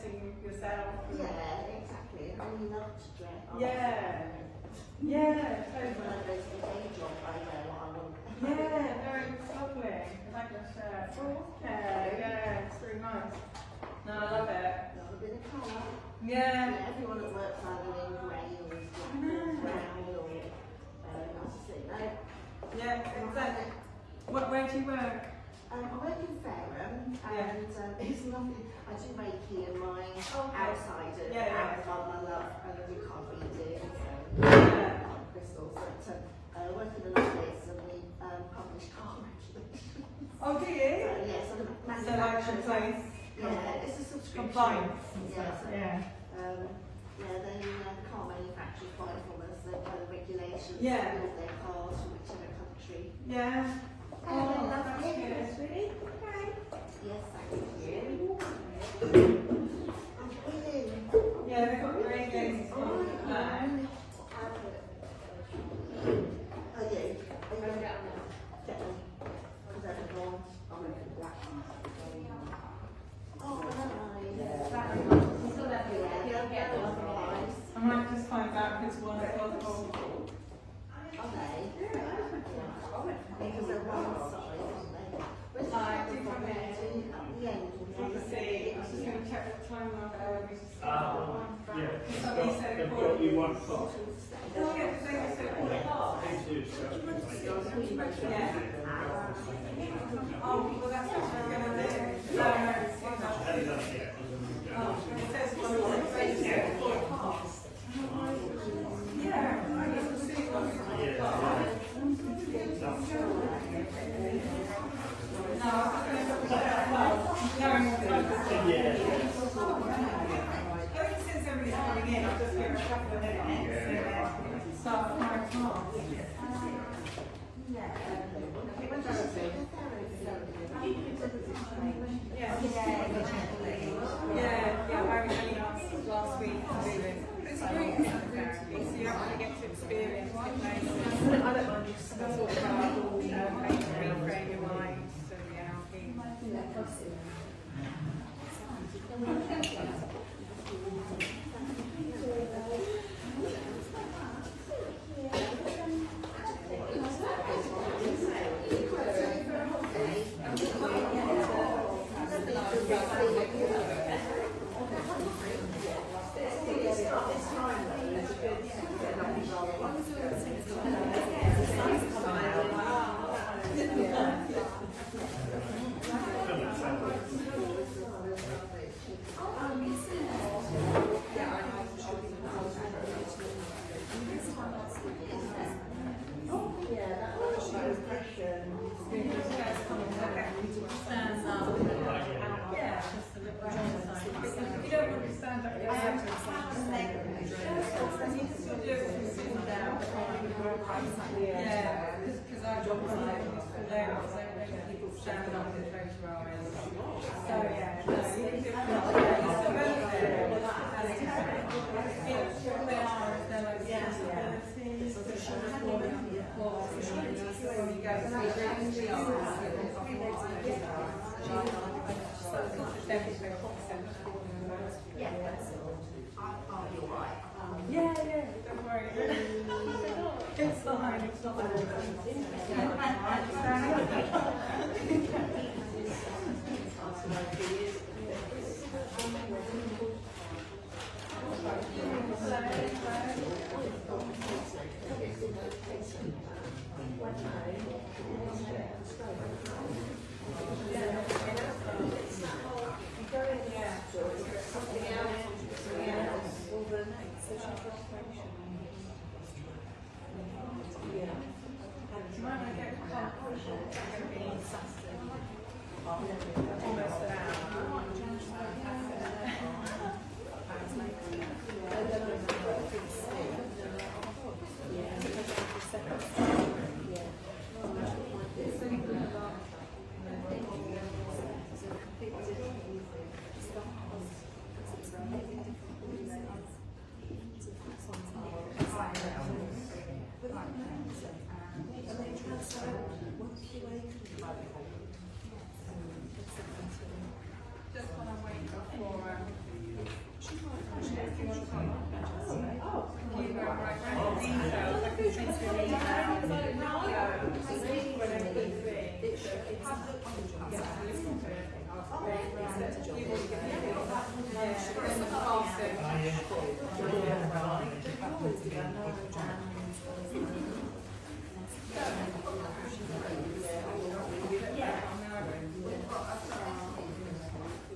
dressing yourself. Yeah, exactly. I really love to dress. Yeah. Yeah, When totally. I go to the day job, I wear what I want. Yeah, no, it's lovely. I like your shirt. Yeah, it's really nice. No, I love it. Got a bit of colour. Yeah. Everyone at work either in grey or black or brown or nice to see. No. Yeah, exactly. Where do you work? I work in Fareham and it's nothing. I do Reiki in my outside of I love you can't read it. Crystals, but work in an office and we publish car regulations. Oh, do you? Yes, I'm a So like manufacturer. compliance. Yeah, it's a subscription. Compliance. Yes. Yeah. They car manufacturers buy from us. They buy the regulations. Yeah. Build their cars from whichever country. Yeah. Oh, that's lovely. good. Really? Okay. Yes, thank you. Yeah, they've got great games. I might just find out which one is possible. Because they're one side, aren't they? But I do think I'm at the end. Let's see. I was just going to check what time we just Yeah. somebody said They've quarter. got you 1 o'clock. Oh, yeah, they said quarter past. Yeah. Oh, well, that's what we're going to do. No, no, it's not. Oh, it says quarter past. Yeah, I can see what it's like. No, I was going to double check. Knowing what time it is. I think since everybody's coming in, I'll just give it a couple of minutes and then start at 5 o'clock. Yeah, I was only asked last week to do it. It's a great hypnotherapy, so you actually get to experience hypnosis. I don't mind just talk about reframe your mind, so reality. Yeah, because our job is like full there, it's like people standing up in the photo hours. So yeah, no, you can do it. It's the benefit. What they are is they're like responsibilities, so she'll just walk up the floor, so when you go to the yeah, don't worry. It's fine, it's not almost an hour. you go right round the details, I can send you an email. Whenever it's free. It's listen to it. You've already given me a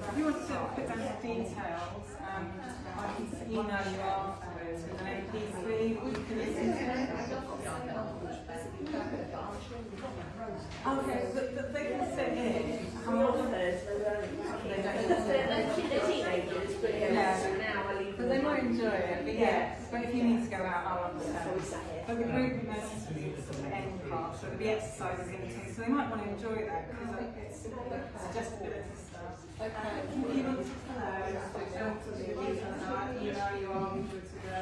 if you want to put down the details, I can email you afterwards with an MP3 you can listen to. Okay, but they can sit in. They're teenagers, but But they might enjoy it, but but if you need to go out, I'll understand. But the group nurses is the end part, so there'll be exercises in between, so they might want to enjoy that because it's suggestibility stuff. If you want to email you afterwards with the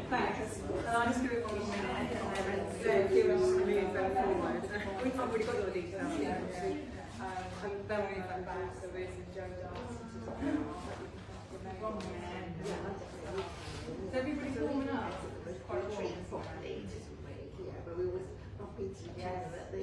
thanks. And I'll just give it 1 minute and then if you want to read them forward. We've already got all the details. And then we'll leave that back, so there's a Joe dance. So everybody's warming up. It's quite warm. properly, just really, but we always bump into each other at the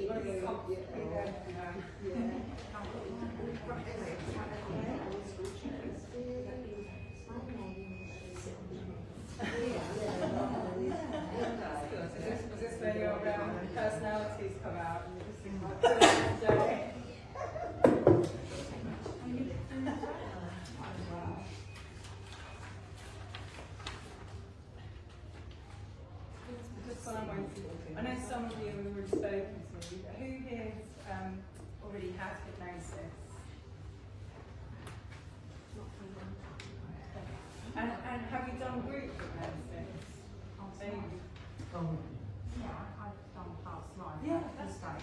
Is this where your personalities come out? Just while I'm waiting, I know some of you have already spoken to me. Who here already has hypnosis? And have you done group hypnosis? Yeah, that's right.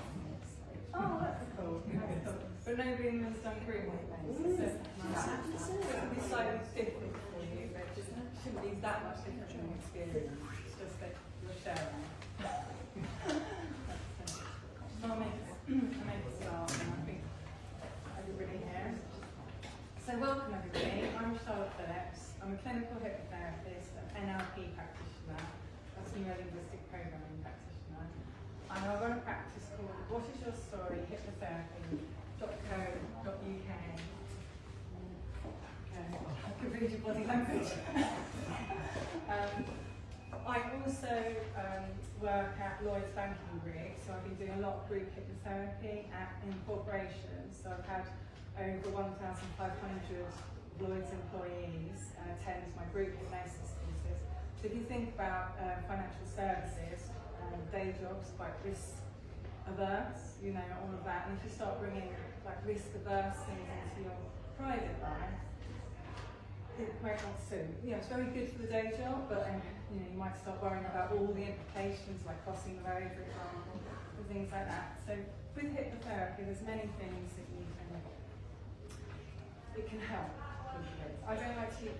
Oh, that's cool. That's cool. But nobody has done group hypnosis. So it can be slightly different for you, but it shouldn't be that much different from experience. It's just that you're sharing. I'll make a start, and I think everybody here. So welcome everybody. I'm Charlotte Phillips. I'm a clinical hypnotherapist, an NLP practitioner, that's neuro-linguistic programming practitioner. And I run a practice called What Is Your Story? Hypnotherapy.co.uk. Okay, I can read your body language. I also work at Lloyd's Banking Group, so I've been doing a lot of group hypnotherapy in corporations. So I've had over 1,500 Lloyd's employees attend my group hypnosis courses. So if you think about financial services, day jobs, quite risk averse, you know, all of that. And if you start bringing like risk averse things into your private life, it might not suit. Yeah, it's very good for the day job, but you know, you might start worrying about all the implications, like crossing the road, for example, and things like that. So with hypnotherapy, there's many things that you can, it can help. I don't like to,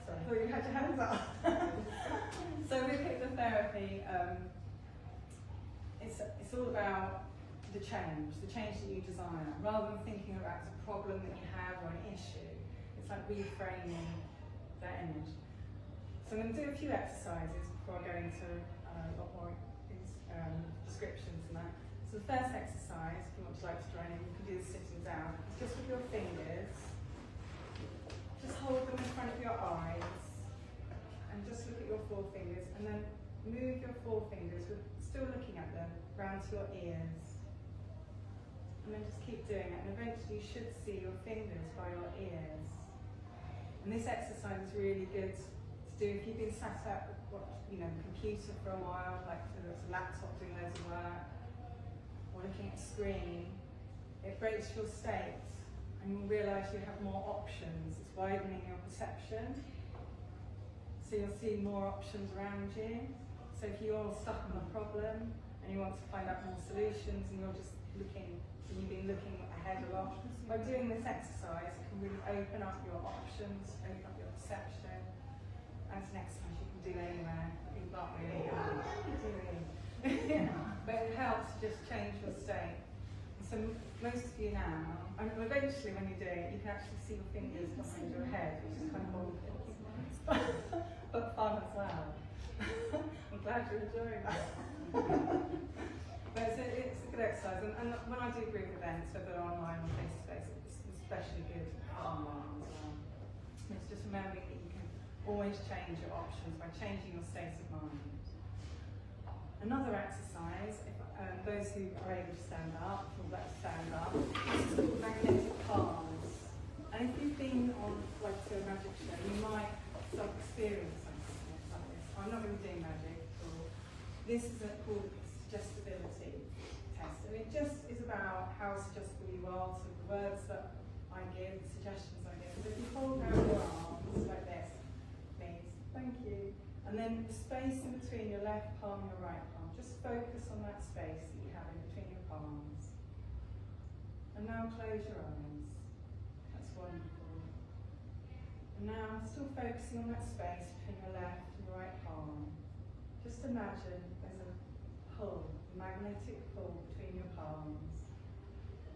sorry, I thought you had your hands up. So with hypnotherapy, it's all about the change that you desire, rather than thinking about a problem that you have or an issue. It's like reframing that image. So I'm going to do a few exercises before I go into a lot more descriptions and that. So the first exercise, if you want to like to join in, you can do this sitting down. It's just with your fingers. Just hold them in front of your eyes and just look at your forefingers, and then move your forefingers, with still looking at them, round to your ears. And then just keep doing it, and eventually you should see your fingers by your ears. And this exercise is really good to do if you've been sat at computer for a while, like there's a laptop doing loads of work, or looking at a screen. It breaks your state, and you'll realise you have more options. It's widening your perception, so you'll see more options around you. So if you're stuck on a problem and you want to find out more solutions, and you're just looking, and you've been looking ahead a lot, by doing this exercise, it can really open up your options, open up your perception. And it's an exercise you can do anywhere. People aren't really doing. But it helps to just change your state and So most of you now, and eventually when you do it, you can actually see your fingers behind your head, which is kind of awkward, but fun as well. I'm glad you're enjoying that. But it's a good exercise, and when I do group events, whether online or face-to-face, it's especially good for online as well. And it's just remembering that you can always change your options by changing your state of mind. Another exercise, if those who are able to stand up, will let stand up. This is called magnetic palms. And if you've been on like to a magic show, you might experience something like this. I'm not going to be doing magic. This is called suggestibility test, and it just is about how suggestible you are to the words that I give, the suggestions I give. So if you hold out your arms like this, please, thank you. And then the space in between your left palm and your right palm, just focus on that space that you have in between your palms. And now close your eyes. That's wonderful. And now, still focusing on that space between your left and your right palm, just imagine there's a pull, a magnetic pull between your palms.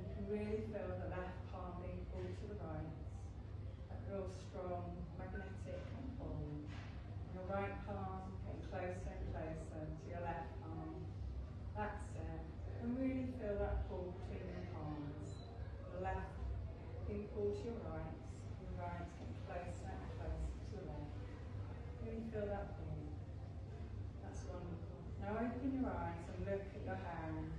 You can really feel the left palm being pulled to the right, that real strong magnetic pull. Your right palm getting closer and closer to your left palm. That's it. And really feel that pull between your palms. The left being pulled to your right getting closer and closer to the left. Really feel that pull. That's wonderful. Now open your eyes and look at your hands,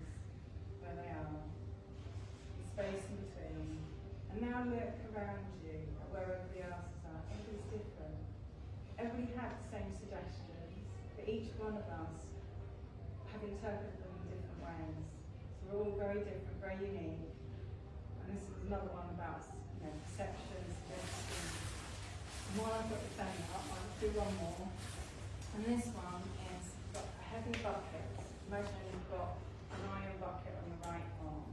where they are. The space in between. And now look around you at where everybody else is at. Everybody's different. Everybody had the same suggestions, but each one of us have interpreted them in different ways. So we're all very different, very unique. And this is another one about perceptions, suggestions. And while I've got the pen up, I'll do one more. And this one is got a heavy bucket. Imagine you've got an iron bucket on the right arm.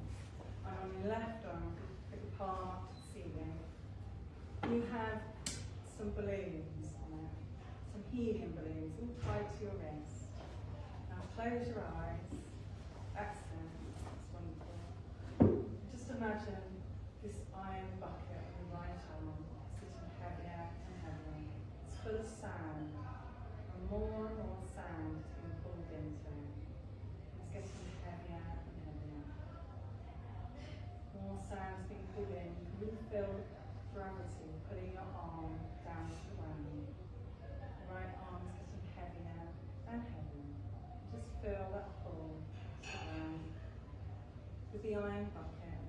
And on your left arm, with the palm up to the ceiling, you have some balloons on it, some helium balloons all tied to your wrist. Now close your eyes. That's it. That's wonderful. Just imagine this iron bucket on your right arm sitting heavier and heavier. It's full of sand, and more sand is being pulled into it. It's getting heavier and heavier. More sand is being pulled in. You can really feel gravity pulling your arm down to the ground. The right arm is getting heavier and heavier. Just feel that pull to the ground. With the iron bucket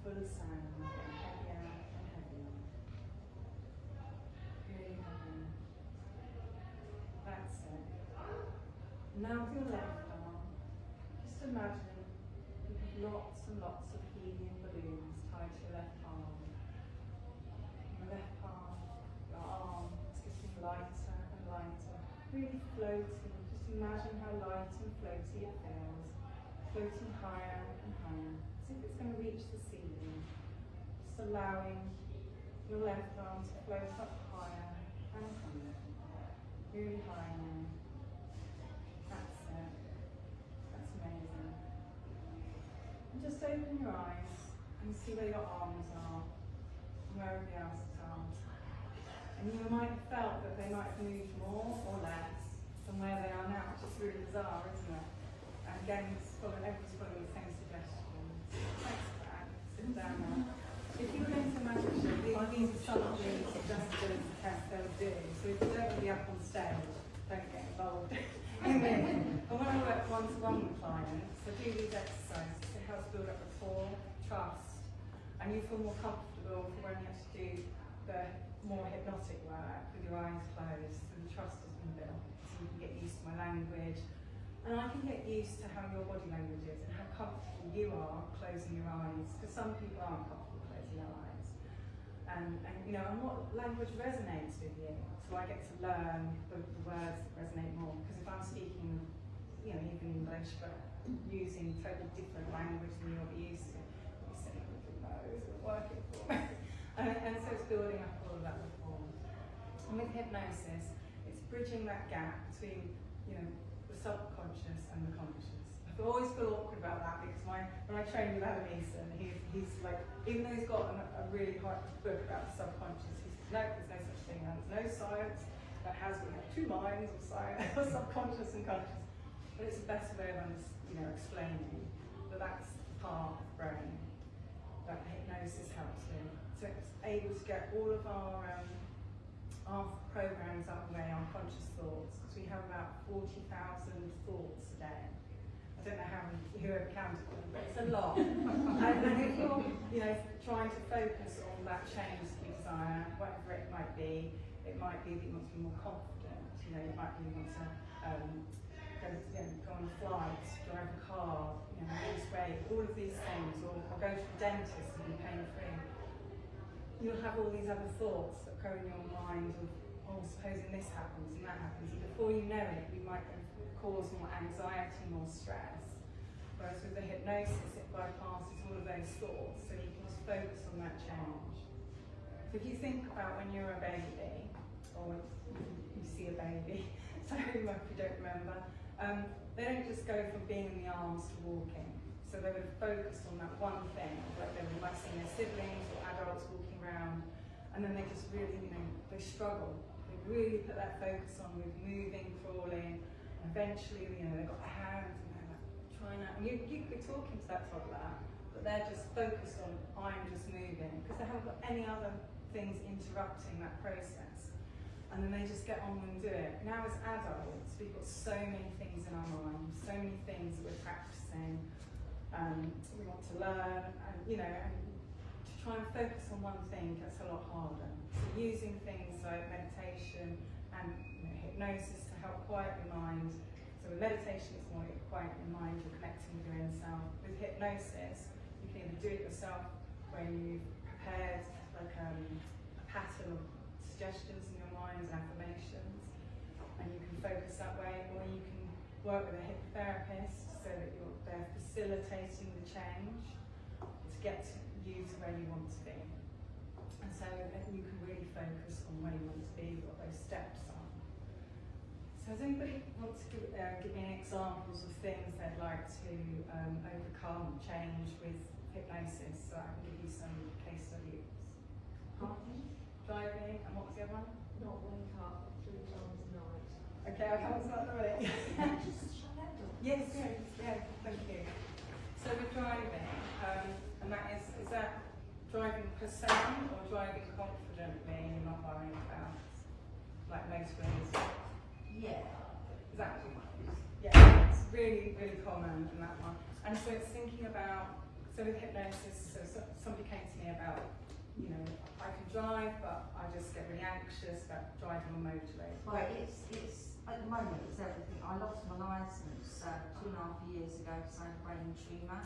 full of sand, getting heavier and heavier. Really heavy. That's it. Now with your left arm, just imagine you have lots and lots of helium balloons tied to your left arm. Your left palm, your arm is getting lighter and lighter, really floating. Just imagine how light and floaty it feels, floating higher and higher, as if it's going to reach the ceiling. Just allowing your left arm to float up higher and higher, really high now. That's it. That's amazing. And just open your eyes and see where your arms are and where everybody else's arms. And you might have felt that they might have moved more or less than where they are now, which is really bizarre, isn't it? And again, everybody's following the same suggestions. Thanks for that. Sit down now. If you're going to magic show, these are some of the suggestions tests they'll do. So if you don't be up on stage, don't get involved in it. But when I work one-to-one with clients, I do these exercises. It helps build up rapport, trust, and you feel more comfortable for when you have to do the more hypnotic work with your eyes closed, so the trust has been built. So you can get used to my language, and I can get used to how your body language is and how comfortable you are closing your eyes, because some people aren't comfortable closing their eyes. And what language resonates with you. So I get to learn the words that resonate more, because if I'm speaking, even English, but using totally different language than you'll be used to, you say, no, this isn't working for me. And so it's building up all of that rapport. And with hypnosis, it's bridging that gap between, the subconscious and the conscious. always feel awkward about that because when I train with Adam Eason, he's like, even though he's got a really hard book about the subconscious, he says, no, there's no such thing, there's no science that has, we have two minds of science, subconscious and conscious. But it's a better way of explaining that that's the part of the brain that hypnosis helps in. So it's able to get all of our programs out of the way, our conscious thoughts, because we have about 40,000 thoughts a day. I don't know how many, whoever counted them, but it's a lot. and if you're trying to focus on that change that you desire, whatever it might be that you want to be more confident, it might be you want to go on a flight, drive a car, lose weight, all of these things, or go to the dentist and be pain-free. You'll have all these other thoughts that go in your mind of, oh, supposing this happens and that happens, and before you know it, you might cause more anxiety, more stress. Whereas with the hypnosis, it bypasses all of those thoughts, so you can just focus on that change. So if you think about when you're a baby, or you see a baby, sorry if you don't remember, they don't just go from being in the arms to walking. So they would focus on that one thing, like they might see their siblings or adults walking around, and then they just really, they struggle. They really put that focus on with moving, crawling, and eventually, they've got their hands and they're like trying to, and you could be talking to that toddler, but they're just focused on, I'm just moving, because they haven't got any other things interrupting that process. And then they just get on and do it. Now as adults, we've got so many things in our mind, so many things that we're practicing, we want to learn, and to try and focus on one thing gets a lot harder. So using things like meditation and hypnosis to help quiet your mind. So with meditation, it's more quiet your mind, you're connecting with your own self. With hypnosis, you can either do it yourself when you've prepared like a pattern of suggestions in your mind and affirmations, and you can focus that way, or you can work with a hypnotherapist so that they're facilitating the change to get you to where you want to be. And so you can really focus on where you want to be, what those steps are. So does anybody want to give me examples of things they'd like to overcome, change with hypnosis, so I can give you some case studies? Driving, and what was the other one? Not wake up 3 times a night. Okay, I can't start the minute. Just shut that door. Yes, thank you. So we're driving, and that is that driving per sound or driving confidently and not worrying about, like most ways? Yeah. Is that, yeah, it's really, really common in that one. And so it's thinking about, so with hypnosis, so somebody came to me about, I can drive, but I just get really anxious about driving on motorways. Well, it's at the moment it's everything. I lost my licence 2.5 years ago because I had a brain tumour,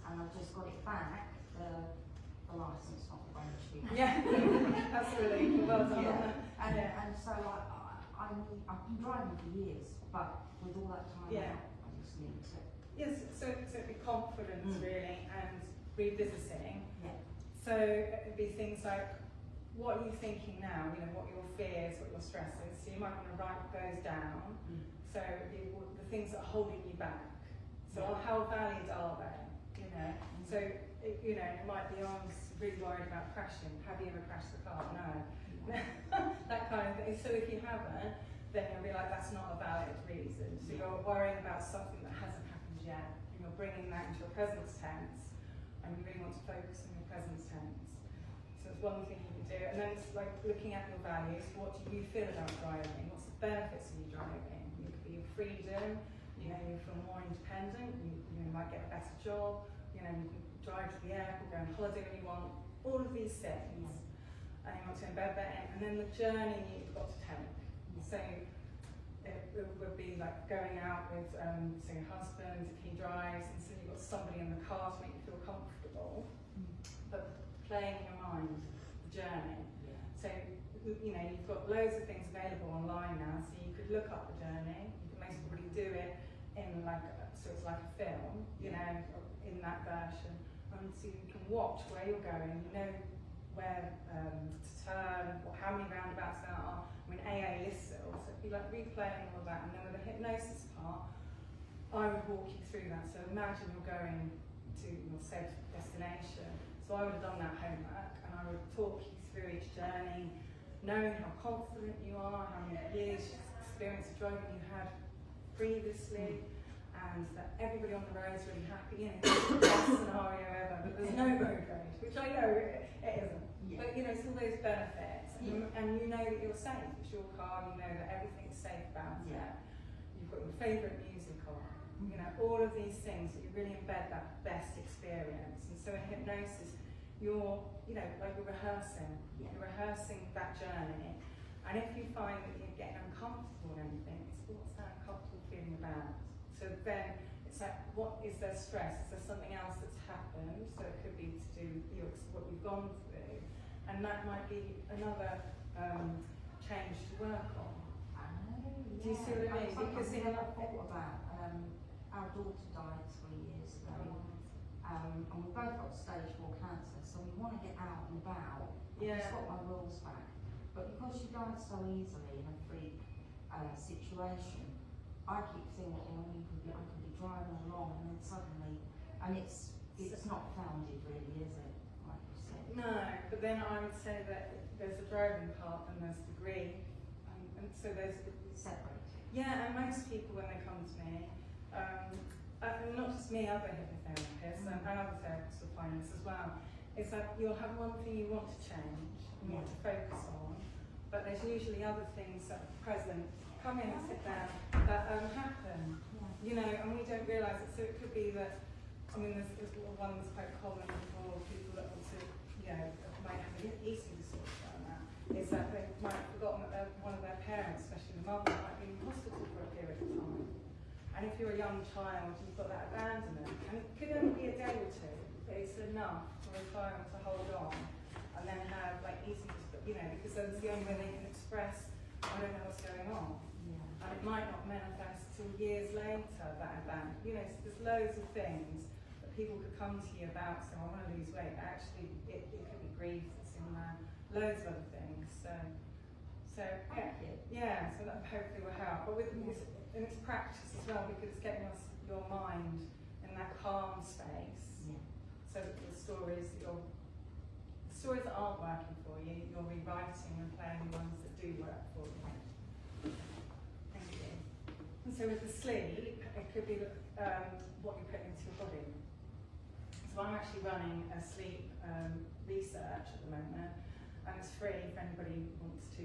and I've just got it back. The licence, not the brain tumour. Yeah, that's really well done. Yeah. And so I've been driving for years, but with all that time out, I just need to. Yes, so it'd be confidence really, and revisiting. Yeah. So it'd be things like, what are you thinking now? What your fears, what your stresses. So you might want to write those down. So it'd be the things that are holding you back. So how valid are they? So it might be, I'm really worried about crashing. Have you ever crashed the car? No. That kind of thing. So if you haven't, then you'll be like, that's not a valid reason. So you're worrying about something that hasn't happened yet, and you're bringing that into your present tense, and you really want to focus on your present tense. So it's one thing you can do. And then it's like looking at your values. What do you feel about driving? What's the benefits of you driving? You could be your freedom, you feel more independent, you might get a better job, you can drive to the airport, go on holiday when you want, all of these things. And you want to embed that in. And then the journey you've got to take. So it would be like going out with say your husband if he drives, and so you've got somebody in the car to make you feel comfortable, but playing in your mind the journey. So you've got loads of things available online now, so you could look up the journey. You can most probably do it in so it's like a film, in that version, and so you can watch where you're going. Where to turn, how many roundabouts there are. I mean, AA lists it all, so it'd be like replaying all of that. And then with the hypnosis part, I would walk you through that. So imagine you're going to your safe destination. So I would have done that homework, and I would talk you through each journey, knowing how confident you are, how many years experience of driving you had previously, and that everybody on the road is really happy. It's the best scenario ever, but there's no road rage, which I know it isn't. Yeah. But it's all those benefits, and you know that you're safe. It's your car. You know that everything's safe about it. You've got your favourite music on. All of these things that you really embed that best experience. And so in hypnosis, you're rehearsing. Yeah. You're rehearsing that journey. And if you find that you're getting uncomfortable or anything, it's what's that uncomfortable feeling about? So then it's like, what is there stress? Is there something else that's happened? So it could be to do with what you've gone through. And that might be another change to work on. Do you see what I mean? Because I never thought about our daughter died 3 years ago, and we both got stage 4 cancer, so we want to get out and about. I've just got my rules back, but because she died so easily in a freak situation, I keep thinking, I could be driving along, and then suddenly, and it's not founded really, is it? Like you said. No, but then I would say that there's the driving part and there's the grief, and so there's Separate. Yeah, and most people when they come to me, and not just me, other hypnotherapists and other therapists will find this as well, is that you'll have one thing you want to change, you want to focus on, but there's usually other things that are present, come in and sit down, that happen, and we don't realise it. So it could be that, there's one that's quite common for people that want to, might have an eating disorder around that, is that they might have forgotten that one of their parents, especially the mother, might be in hospital for a period of time. And if you're a young child, you've got that abandonment, and it could only be a day or two, but it's enough for a child to hold on and then have eating disorder, because that's the only way they can express, I don't know what's going on. And it might not manifest till years later, that abandonment. So there's loads of things that people could come to you about, so I want to lose weight, but actually it could be grief that's in there, loads of other things. So that hopefully will help. But and it's practice as well, because it's getting your mind in that calm space. So that the stories that aren't working for you, you're rewriting and playing the ones that do work for you. Thank you. And so with the sleep, it could be what you put into your body. So I'm actually running a sleep research at the moment, and it's free for anybody who wants to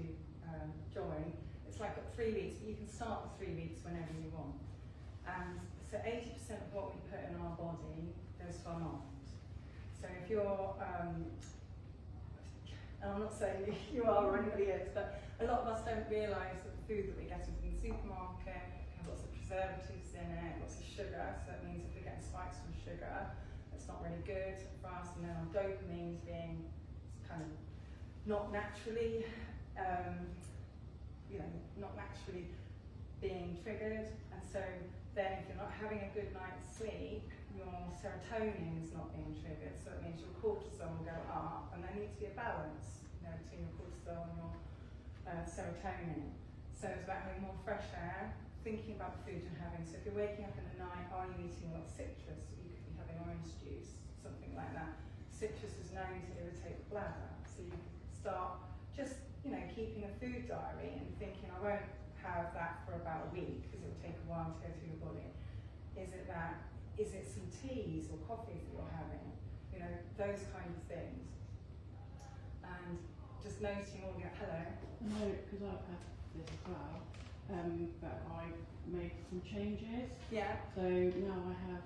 join. It's like 3 weeks, but you can start the 3 weeks whenever you want. And so 80% of what we put in our body goes to our mind. So if you're, and I'm not saying you are or anybody is, but a lot of us don't realise that the food that we get from the supermarket has lots of preservatives in it, lots of sugar, so that means if we get spikes from sugar, it's not really good for us. And then our dopamine's being kind of not naturally not naturally being triggered, and so then if you're not having a good night's sleep, your serotonin is not being triggered, so it means your cortisol will go up, and there needs to be a balance between your cortisol and your serotonin. So it's about having more fresh air, thinking about the food you're having. So if you're waking up in the night, are you eating a lot of citrus? You could be having orange juice, something like that. Citrus is known to irritate the bladder, so you start just keeping a food diary and thinking, I won't have that for about a week because it will take a while to go through your body. Is it some teas or coffees that you're having? Those kind of things. And just noting all hello. No, because I've had this as well, but I've made some changes. Yeah. So now I have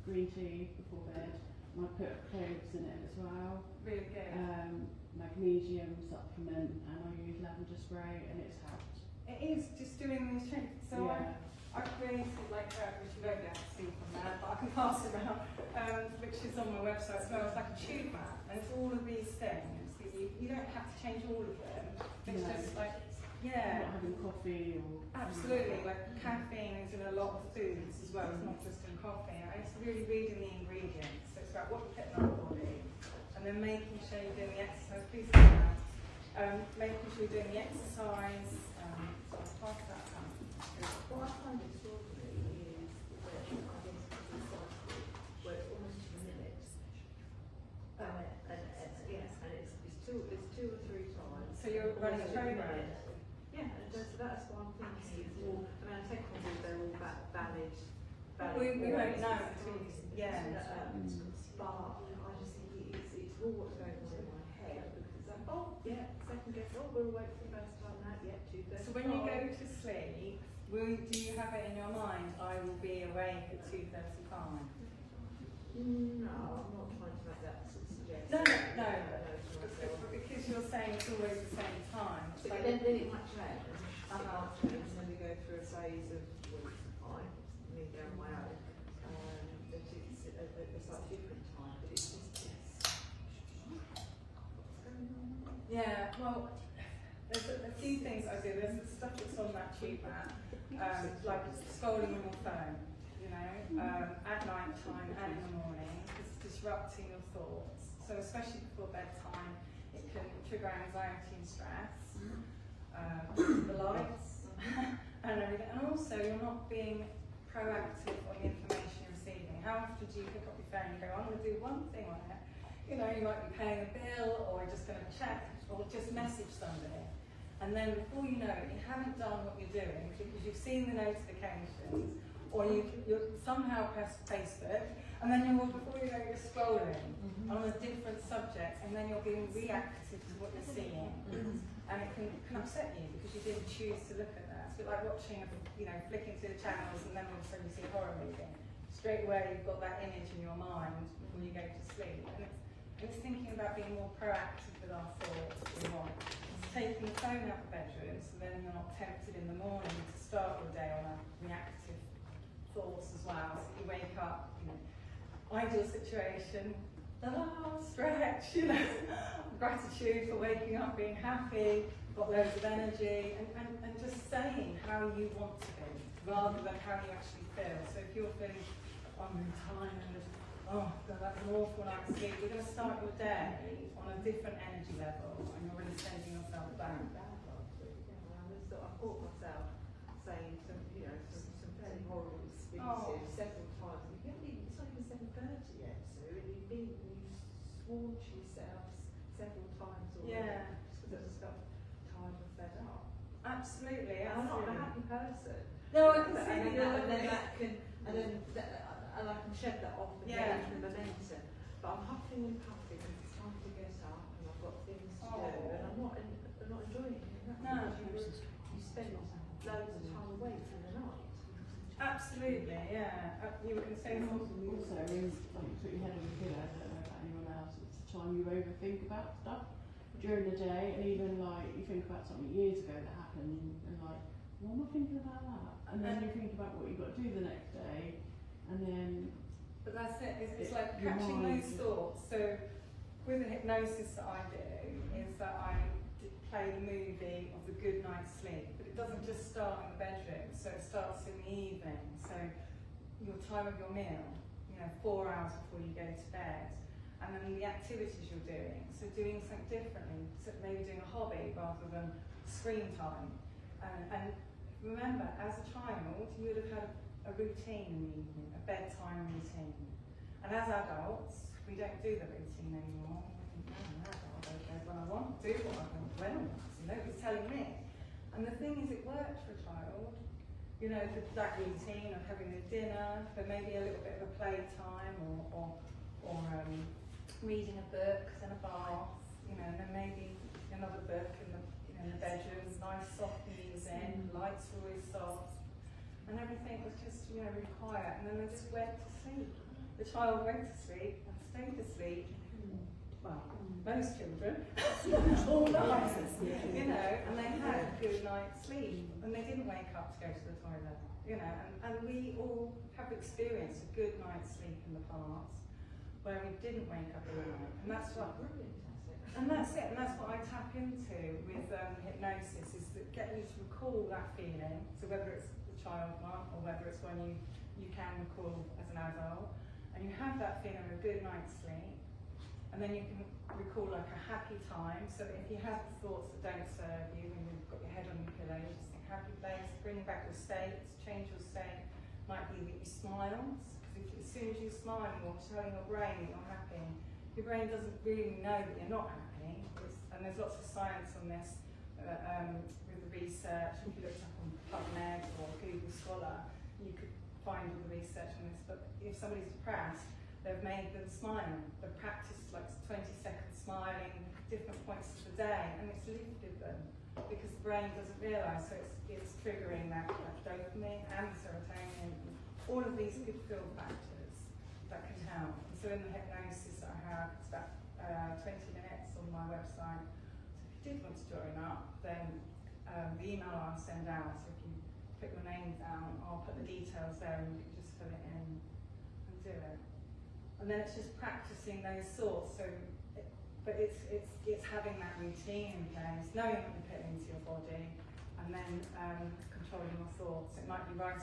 green tea before bed, and I put cloves in it as well. Really good. Magnesium supplement, and I use lavender spray, and it's helped. It is just doing these changes. So I created which you won't be able to see from there, but I can pass it around, which is on my website as well. It's like a tube map, and it's all of these things. You don't have to change all of them. It's just like, Not having coffee or... Absolutely, like caffeine is in a lot of foods as well, it's not just in coffee. And it's really reading the ingredients. So it's about what you put in our body, and then making sure you're doing the exercise. Please do that. Making sure you're doing the exercise. So I'll pass that on. What I find extraordinary is 2 or 3 times. So you're running a program? Yeah, and so that's what I'm thinking. It's all, I mean, I take on board they're all valid. We won't know until you, yeah. But I just think it's all what's going on in my head because it's like, oh yeah, second guess, oh we're awake for the first time now, yeah, 2:35. So when you go to sleep, do you have it in your mind, I will be awake at 2:35? No, I'm not trying to make that suggest. No. Because you're saying it's always the same time. But So then it might change. It might change, and then we go through a phase of me going my own. That it's a slightly different time, but it's just yeah, well, there's a few things I do. There's the stuff that's on that tube map, like scrolling on your phone, you know, at night time and in the morning. It's disrupting your thoughts. So especially before bedtime, it can trigger anxiety and stress. The lights and everything. And also, you're not being proactive on the information you're receiving. How often do you pick up your phone and go, I'm going to do one thing on it? You know, you might be paying a bill, or you're just going to check, or just message somebody. And then before you know it, you haven't done what you're doing because you've seen the notifications, or you've somehow pressed Facebook, and then before you know it, you're scrolling on a different subject, and then you're being reactive to what you're seeing. And it can upset you because you didn't choose to look at that. It's a bit like watching, flicking through the channels, and then all of a sudden you see a horror movie. Straight away you've got that image in your mind before you go to sleep. And it's thinking about being more proactive with our thoughts. It's taking the phone out of the bedroom so then you're not tempted in the morning to start your day on a reactive thoughts as well. So you wake up, ideal situation, stretch, gratitude for waking up, being happy, got loads of energy, and just saying how you want to be rather than how you actually feel. So if you're feeling, I'm really tired, oh God, that's an awful night's sleep, you're going to start your day on a different energy level and you're really sending yourself back. I caught myself saying some fairly horrible experiences several times. It's not even 7:30 yet, Sue, and you've sworn to yourself several times already. Yeah. Just because I just got tired and fed up. Absolutely. I'm not a happy person. No, I can see that. And I can shed that off and get into the momentum. But I'm huffing and puffing, and it's time to get up, and I've got things to do, and I'm not enjoying it. No. You spend loads of time away from the night. Absolutely, yeah. You were going to say something. Also, is like you put your head on the pillow, I don't know about anyone else, it's the time you overthink about stuff during the day, and even like you think about something years ago that happened, and like, what am I thinking about that? And then you think about what you've got to do the next day, and then. But that's it, it's like catching those thoughts. So with the hypnosis that I do, is that I play the movie of the good night's sleep, but it doesn't just start in the bedroom, so it starts in the evening. So your time of your meal, 4 hours before you go to bed, and then the activities you're doing. So doing something differently, so maybe doing a hobby rather than screen time. And remember, as a child, you would have had a routine in the evening, a bedtime routine. And as adults, we don't do the routine anymore. I don't know when I want to do what I want when I want to. Nobody's telling me. And the thing is, it works for a child. That routine of having the dinner, but maybe a little bit of a playtime or reading a book, then a bath, and then maybe another book in the bedroom, nice soft music, lights were always soft, and everything was just really quiet, and then they just went to sleep. The child went to sleep and stayed asleep. Well, most children, all night, and they had a good night's sleep, and they didn't wake up to go to the toilet, and we all have experienced a good night's sleep in the past, where we didn't wake up in the night, and that's what I tap into with hypnosis, is to get you to recall that feeling, so whether it's the child one, or whether it's one you can recall as an adult, and you have that feeling of a good night's sleep. And then you can recall like a happy time, so that if you have thoughts that don't serve you, when you've got your head on your pillow, you just think happy place, bring back your state, change your state. Might be that you smile, because as soon as you smile, you're telling your brain that you're happy. Your brain doesn't really know that you're not happy, and there's lots of science on this with the research. If you looked up on PubMed or Google Scholar, you could find all the research on this. But if somebody's depressed, they've made them smile. They've practiced like 20 seconds smiling, different points of the day, and it's lifted them because the brain doesn't realise. So it's triggering that dopamine and serotonin, and all of these good feel factors that can help. And so in the hypnosis that I have, it's about 20 minutes on my website. So if you did want to join up, then the email I'll send out, so if you put your name down, I'll put the details there and you can just fill it in and do it. And then it's just practicing those thoughts. So, but it's having that routine in place, knowing what you put into your body, and then controlling your thoughts. It might be writing